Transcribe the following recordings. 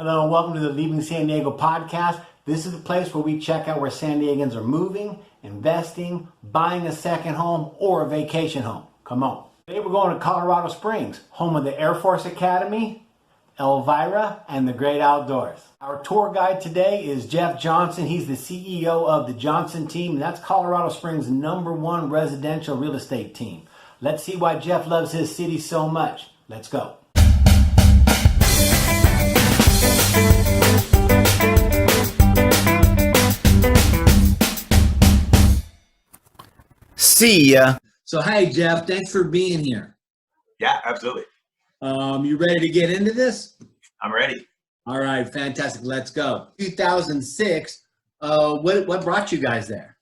Hello and welcome to the Leaving San Diego podcast. This is the place where we check out where San Diegans are moving, investing, buying a second home, or a vacation home. Come on. Today we're going to Colorado Springs, home of the Air Force Academy, Elvira, and the Great Outdoors. Our tour guide today is Jeff Johnson. He's the CEO of the Johnson team, and that's Colorado Springs' #1 residential real estate team. Let's see why Jeff loves his city so much. Let's go. See ya. So, hey, Jeff, thanks for being here. Yeah, absolutely. You ready to get into this? I'm ready. All right, fantastic. Let's go. 2006, what brought you guys there?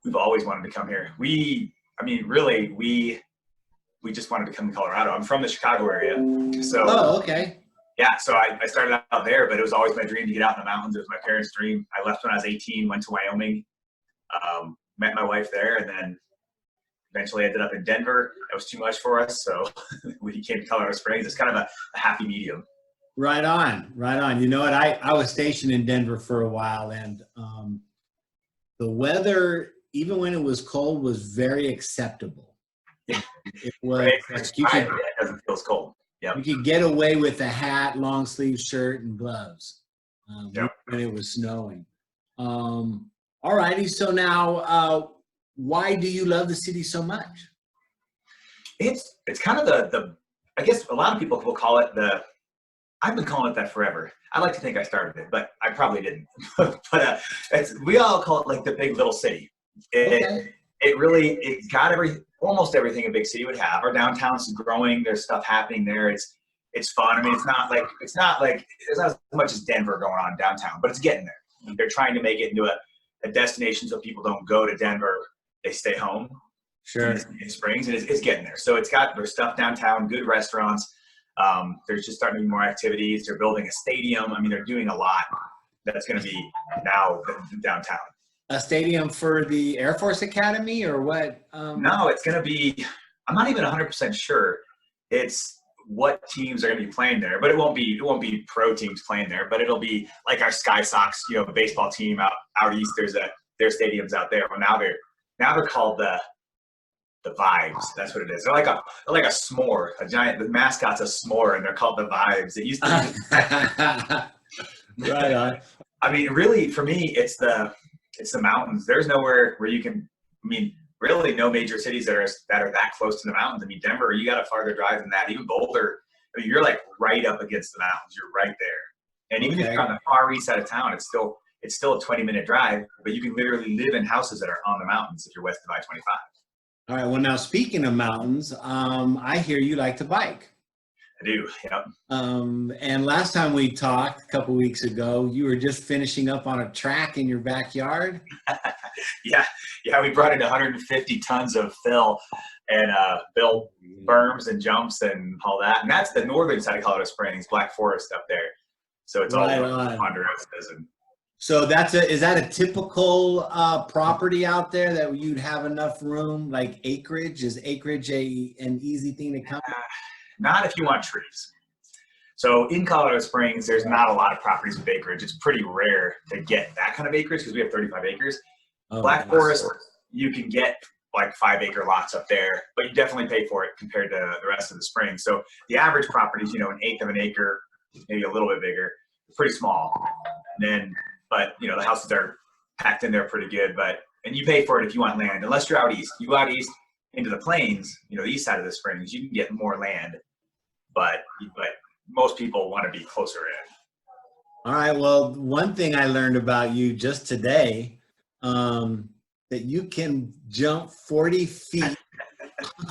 We've always wanted to come here. We just wanted to come to Colorado. I'm from the Chicago area. So, okay. Yeah, so I started out there, but it was always my dream to get out in the mountains. It was my parents' dream. I left when I was 18, went to Wyoming, met my wife there, and then eventually ended up in Denver. That was too much for us, so we came to Colorado Springs. It's kind of a happy medium. Right on, right on. You know what? I was stationed in Denver for a while, and the weather, even when it was cold, was very acceptable. It was right. like It doesn't feel as cold. Yep. You could get away with a hat, long sleeve shirt, and gloves Yep. when it was snowing. All righty. So now, why do you love the city so much? It's kind of the I guess a lot of people will call it I've been calling it that forever. I like to think I started it, but I probably didn't. But we all call it like the big little city. It got almost everything a big city would have. Our downtown's growing. There's stuff happening there. It's fun. I mean, it's not like there's not as much as Denver going on downtown, but it's getting there. They're trying to make it into a destination so people don't go to Denver. They stay home. Sure. In Springs, and it's getting there. So there's stuff downtown, good restaurants. There's just starting to be more activities. They're building a stadium. I mean, they're doing a lot that's going to be now downtown. A stadium for the Air Force Academy or what? No, it's going to be, I'm not even 100% sure. It's what teams are going to be playing there, but it won't be pro teams playing there, but it'll be like our Sky Sox, baseball team out east. Their stadiums out there. Well, now they're called the Vibes. That's what it is. They're like a s'more, the mascot's a s'more, and they're called the Vibes. It used to be. Right on. I mean, really, for me, it's the mountains. There's nowhere where you can. I mean, really, no major cities that are that close to the mountains. I mean, Denver, you got a farther drive than that. Even Boulder, I mean, you're like right up against the mountains. You're right there. And even if you're on the far east side of town, it's still a 20-minute drive. But you can literally live in houses that are on the mountains if you're west of I-25. All right. Well, now speaking of mountains, I hear you like to bike. I do. Yep. And last time we talked a couple weeks ago, you were just finishing up on a track in your backyard. Yeah. We brought in 150 tons of fill and built berms and jumps and all that. And that's the northern side of Colorado Springs, Black Forest up there. So it's all Ponderosas and. So is that a typical property out there that you'd have enough room, like acreage? Is acreage an easy thing to come? Not if you want trees. So in Colorado Springs, there's not a lot of properties with acreage. It's pretty rare to get that kind of acreage because we have 35 acres. Black Forest, you can get like 5-acre lots up there, but you definitely pay for it compared to the rest of the Springs. So the average property is, an eighth of an acre, maybe a little bit bigger, pretty small. But the houses are packed in there pretty good, and you pay for it if you want land, unless you're out east. You go out east into the plains, the east side of the Springs, you can get more land, but most people want to be closer in. All right. Well, one thing I learned about you just today, that you can jump 40 feet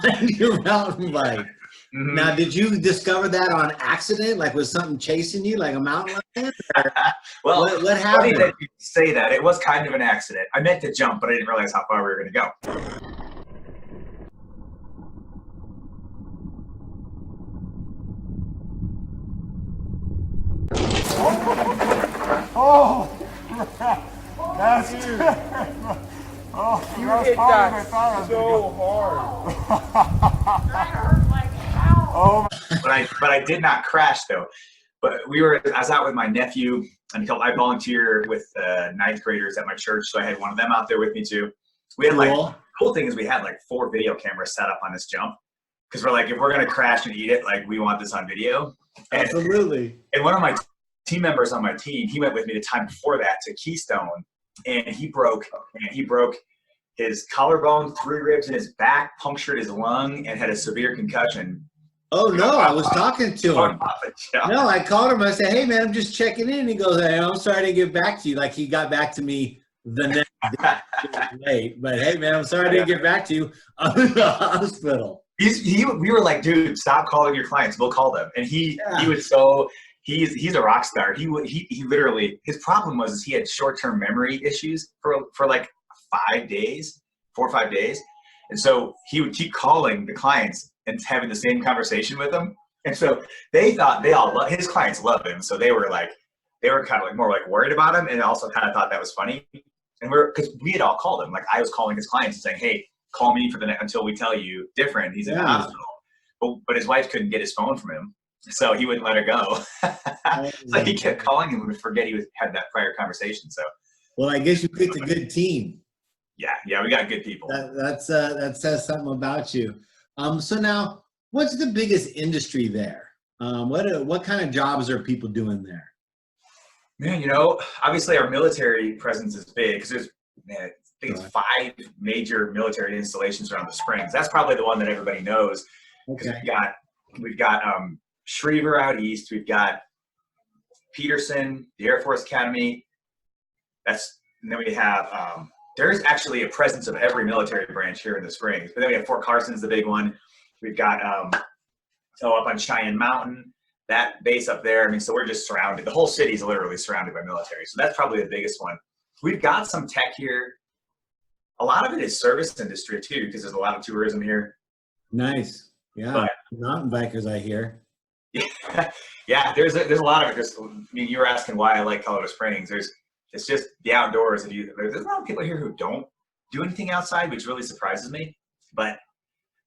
on your mountain bike. Mm-hmm. Now, did you discover that on accident? Like, was something chasing you, like a mountain lion? Well, what happened? Funny that you say that. It was kind of an accident. I meant to jump, but I didn't realize how far we were going to go. Oh, that's terrible. Oh, You hit that so hard. Oh, But I did not crash though. But I was out with my nephew, and I volunteer with ninth graders at my church, so I had one of them out there with me too. We had Cool. cool thing is we had like 4 video cameras set up on this jump, because we're like, if we're gonna crash and eat it, like we want this on video. Absolutely. And one of my team members on my team, he went with me the time before that to Keystone, and he broke his collarbone, 3 ribs in his back, punctured his lung, and had a severe concussion. Oh no, I was talking to him. Yeah. No, I called him. I said, "Hey man, I'm just checking in." He goes, "Hey, I'm sorry to get back to you." Like he got back to me the next day. It was late, but hey man, I'm sorry I didn't get back to you. I'm in the hospital. We were like, dude, stop calling your clients. We'll call them. And he was so he's a rock star. He literally, his problem was he had short-term memory issues for like 5 days, 4 or 5 days. And so he would keep calling the clients and having the same conversation with them. And so they thought his clients loved him. So they were kind of like more like worried about him, and also kind of thought that was funny. And because we had all called him, like I was calling his clients and saying, "Hey, call me until we tell you different." He's in the hospital, but his wife couldn't get his phone from him, so he wouldn't let her go. So he kept calling him and would forget had that prior conversation. So, well, I guess you picked a good team. Yeah, we got good people. That says something about you. So now, what's the biggest industry there? What kind of jobs are people doing there? Man, obviously our military presence is big because there's, I think it's 5 major military installations around the Springs. That's probably the one that everybody knows. Okay. We've got Schriever out east. We've got Peterson, the Air Force Academy. And then we have there's actually a presence of every military branch here in the Springs. But then we have Fort Carson's the big one. We've got up on Cheyenne Mountain, that base up there. I mean, so we're just surrounded. The whole city is literally surrounded by military. So that's probably the biggest one. We've got some tech here. A lot of it is service industry too, because there's a lot of tourism here. Nice. Yeah. Mountain bikers, I hear. Yeah. There's a lot of it. You were asking why I like Colorado Springs. It's just the outdoors. There's a lot of people here who don't do anything outside, which really surprises me. But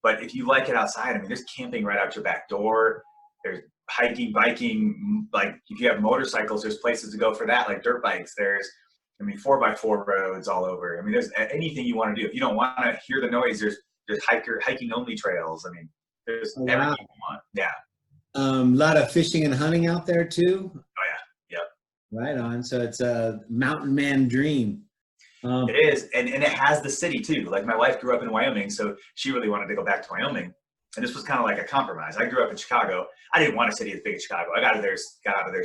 if you like it outside, I mean, there's camping right out your back door. There's hiking, biking. Like if you have motorcycles, there's places to go for that, like dirt bikes. There's 4x4 roads all over. I mean, there's anything you want to do. If you don't want to hear the noise, there's hiking only trails. I mean, there's everything you want. Yeah. A lot of fishing and hunting out there too. Oh yeah. Yep. Right on. So it's a mountain man dream. It is, and it has the city too. Like my wife grew up in Wyoming, so she really wanted to go back to Wyoming, and this was kind of like a compromise. I grew up in Chicago. I didn't want a city as big as Chicago. I got out of there as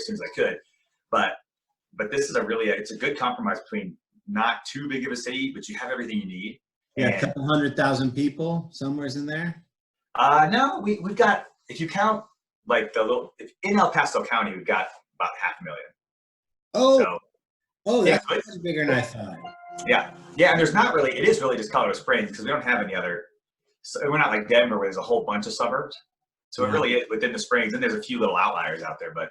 soon as I could, but this is it's a good compromise between not too big of a city, but you have everything you need. Yeah, a couple 100,000 people somewhere's in there. No, we've got, if you count like in El Paso County, we've got about 500,000. That's bigger than I thought. Yeah, and there's not really. It is really just Colorado Springs because we don't have any other. So we're not like Denver where there's a whole bunch of suburbs. So it really is within the Springs, and there's a few little outliers out there. But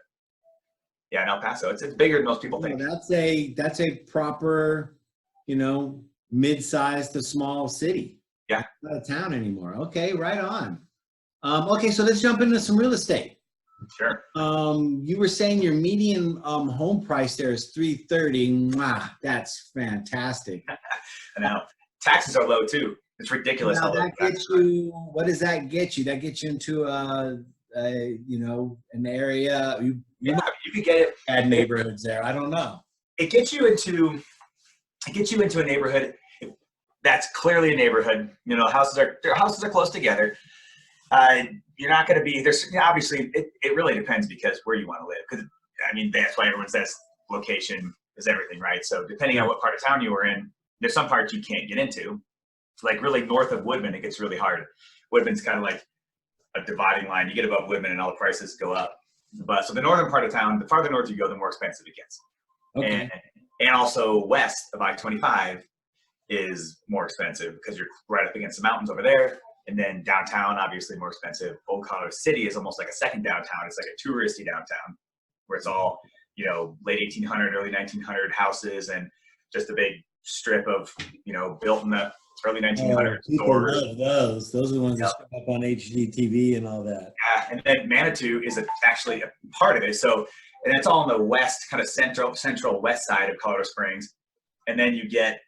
yeah, in El Paso, it's bigger than most people think. That's a proper, mid-sized to small city. Yeah, not a town anymore. Okay, right on. Okay, so let's jump into some real estate. Sure. You were saying your median home price there is $330. Wow, that's fantastic. I know. Taxes are low too. It's ridiculous. Now that gets you. What does that get you? That gets you into an area. You could get it. Bad neighborhoods there. I don't know. It gets you into a neighborhood that's clearly a neighborhood. Houses are close together. You're not going to be there's obviously it really depends because where you want to live, because that's why everyone says location is everything, right? So depending on what part of town you were in, there's some parts you can't get into. Like really north of Woodman, it gets really hard. Woodman's kind of like a dividing line. You get above Woodman and all the prices go up. But so the northern part of town, the farther north you go, the more expensive it gets. Okay. And also west of I-25 is more expensive because you're right up against the mountains over there. And then downtown, obviously more expensive. Old Colorado City is almost like a second downtown. It's like a touristy downtown where it's all, late 1800, early 1900 houses and just a big strip of, built in the early 1900s people stores. love those. Those are the ones Yep. that show up on HGTV and all that. Yeah, and then Manitou is actually a part of it. So, and it's all in the west, kind of central west side of Colorado Springs. And then you get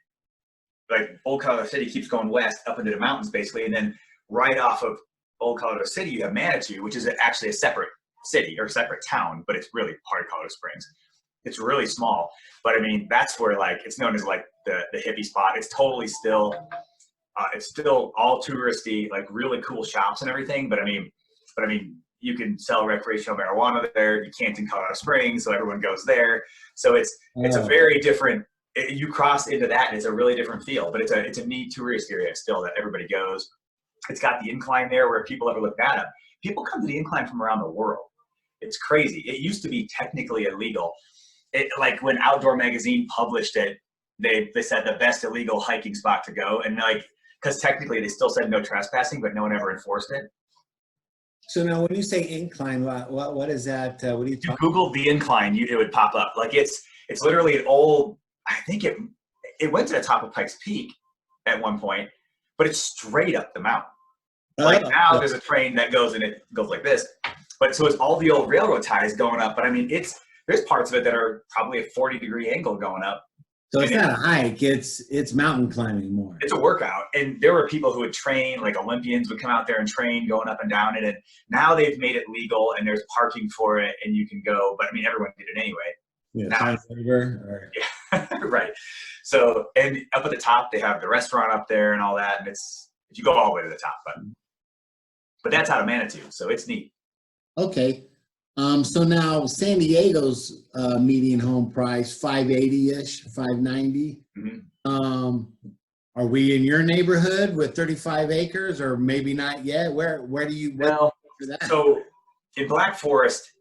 like Old Colorado City keeps going west up into the mountains basically, and then right off of Old Colorado City you have Manitou, which is actually a separate city or separate town, but it's really part of Colorado Springs. It's really small, but I mean that's where like it's known as like the hippie spot. It's totally still it's still all touristy, like really cool shops and everything. But I mean you can sell recreational marijuana there. You can't in Colorado Springs, so everyone goes there. So it's a very different. You cross into that, and it's a really different feel. But it's a neat tourist area still that everybody goes. It's got the incline there where if people ever look that up, people come to the incline from around the world. It's crazy. It used to be technically illegal. Like when Outdoor Magazine published it, they said the best illegal hiking spot to go, and like because technically they still said no trespassing, but no one ever enforced it. So now, when you say incline, what is that? What are you If you talking? Google the incline, it would pop up. Like it's literally an old. I think it went to the top of Pikes Peak at one point, but it's straight up the mountain. Like now there's a train that goes and it goes like this, but so it's all the old railroad ties going up. But I mean, there's parts of it that are probably a 40-degree angle going up. So it's not a hike; it's mountain climbing more. It's a workout, and there were people who would train, like Olympians would come out there and train going up and down it. And now they've made it legal, and there's parking for it, and you can go. But I mean, everyone did it anyway. Yeah, Yeah, right. So, and up at the top, they have the restaurant up there and all that, and if you go all the way to the top, but that's out of Manitou, so it's neat. Okay. So now San Diego's median home price $580-ish, $590. Mm-hmm. Are we in your neighborhood with 35 acres, or maybe not yet? Where do you Well, for that? so in Black Forest,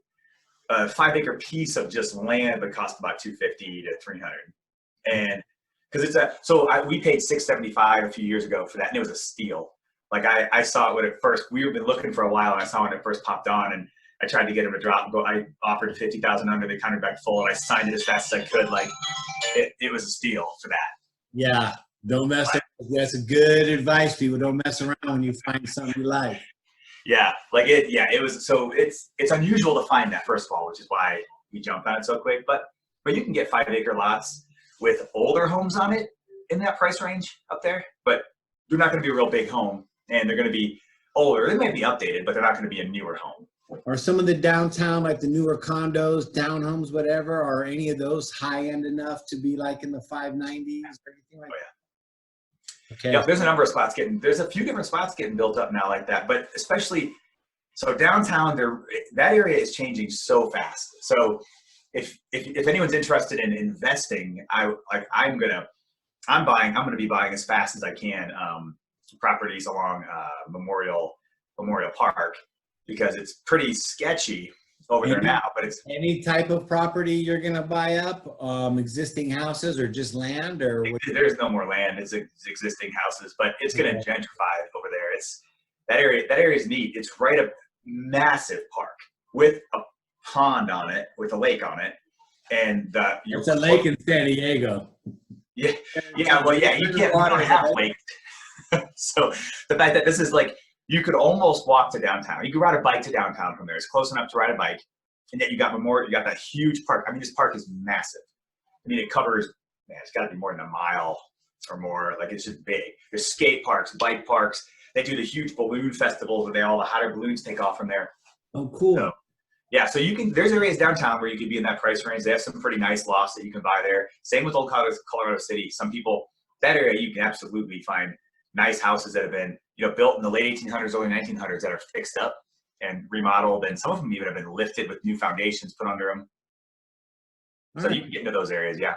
a 5-acre piece of just land would cost about $250 to $300, and because we paid $675 a few years ago for that, and it was a steal. Like I saw it when it first. We've been looking for a while, and I saw when it first popped on, and I tried to get him to drop and go. I offered 50,000 under. They counted back full, and I signed it as fast as I could. Like it was a steal for that. Yeah, don't mess around. That's a good advice, people. Don't mess around when you find something you like. Yeah, like it. Yeah, it was. So it's unusual to find that, first of all, which is why we jumped on it so quick. But you can get 5-acre lots with older homes on it in that price range up there. But they're not going to be a real big home, and they're going to be older. They might be updated, but they're not going to be a newer home. Are some of the downtown, like the newer condos, townhomes, whatever, are any of those high end enough to be like in the 590s or anything like that? Okay. Yeah, there's a number of spots there's a few different spots getting built up now like that, but especially, so downtown, that area is changing so fast. So if anyone's interested in investing, I'm gonna be buying as fast as I can properties along Memorial Park, because it's pretty sketchy over there now, but it's any type of property you're gonna buy up, existing houses or just land, or there's no more land. It's existing houses, but it's gonna gentrify over there. That area is neat. It's right a massive park with a pond on it, with a lake on it, and it's a lake in San Diego. Yeah. Well, yeah, you don't have lakes. So the fact that this is like, you could almost walk to downtown. You could ride a bike to downtown from there. It's close enough to ride a bike. And yet you got that huge park. I mean, this park is massive. I mean, it covers, it's got to be more than a mile or more. Like, it's just big. There's skate parks, bike parks. They do the huge balloon festivals where the hot air balloons take off from there. Oh, cool. So, yeah, so there's areas downtown where you could be in that price range. They have some pretty nice lofts that you can buy there. Same with Old Colorado City. Some people, that area, you can absolutely find nice houses that have been, built in the late 1800s, early 1900s that are fixed up and remodeled, and some of them even have been lifted with new foundations put under them. So you can get into those areas, yeah.